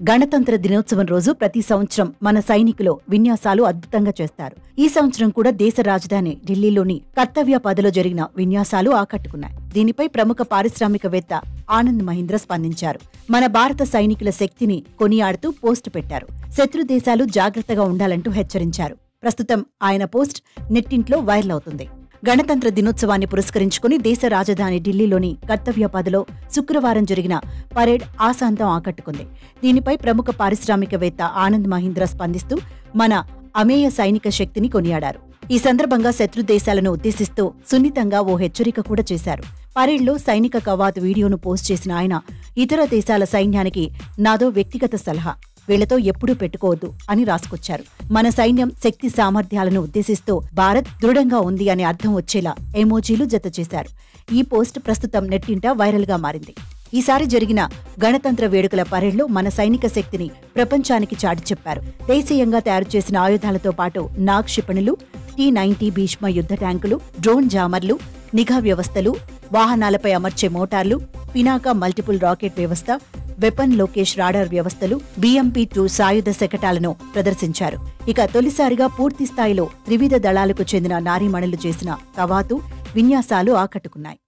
గణతంత్ర దినోత్సవం రోజు ప్రతి సంవత్సరం మన సైనికులు విన్యాసాలు అద్భుతంగా చేస్తారు. ఈ సంవత్సరం కూడా దేశ రాజధాని ఢిల్లీలోని కర్తవ్య పథలో జరిగిన విన్యాసాలు ఆకట్టుకున్నాయి. దీనిపై ప్రముఖ పారిశ్రామికవేత్త ఆనంద్ మహీంద్ర స్పందించారు. మన భారత సైనికుల శక్తిని కొనియాడుతూ పోస్టు పెట్టారు. శత్రు దేశాలు జాగ్రత్తగా ఉండాలంటూ హెచ్చరించారు. ప్రస్తుతం ఆయన పోస్ట్ నెట్టింట్లో వైరల్ అవుతుంది. గణతంత్ర దినోత్సవాన్ని పురస్కరించుకుని దేశ రాజధాని ఢిల్లీలోని కర్తవ్య పథలో శుక్రవారం జరిగిన పరేడ్ ఆశాంతం ఆకట్టుకుంది. దీనిపై ప్రముఖ పారిశ్రామికవేత్త ఆనంద్ మహీంద్ర స్పందిస్తూ మన అమేయ సైనిక శక్తిని కొనియాడారు. ఈ సందర్భంగా శత్రు దేశాలను ఉద్దేశిస్తూ సున్నితంగా ఓ హెచ్చరిక కూడా చేశారు. పరేడ్లో సైనిక కవాతు వీడియోను పోస్ట్ చేసిన ఆయన, ఇతర దేశాల సైన్యానికి నాదో వ్యక్తిగత సలహా, వీళ్లతో ఎప్పుడూ పెట్టుకోవద్దు అని రాసుకొచ్చారు. మన సైన్యం శక్తి సామర్థ్యాలను ఉద్దేశిస్తూ భారత్ దృఢంగా ఉంది అని అర్థం వచ్చేలా ఎమోజీలు జతచేశారు. ఈ పోస్ట్ ప్రస్తుతం నెట్టింట వైరల్ గా మారింది. ఈసారి జరిగిన గణతంత్ర వేడుకల పరేడ్లో మన సైనిక శక్తిని ప్రపంచానికి చాటి చెప్పారు. దేశీయంగా తయారు చేసిన ఆయుధాలతో పాటు నాగ్ క్షిపణులు, T-90 భీష్మ యుద్ధ ట్యాంకులు, డ్రోన్ జామర్లు, నిఘా వ్యవస్థలు, వాహనాలపై అమర్చే మోటార్లు, పినాకా మల్టిపుల్ రాకెట్ వ్యవస్థ, వెపన్ లోకేష్ రాడార్ వ్యవస్థలు, BMP-2 సాయుధ శకటాలను ప్రదర్శించారు. ఇక తొలిసారిగా పూర్తిస్థాయిలో త్రివిధ దళాలకు చెందిన నారీమణులు చేసిన కవాతు విన్యాసాలు ఆకట్టుకున్నాయి.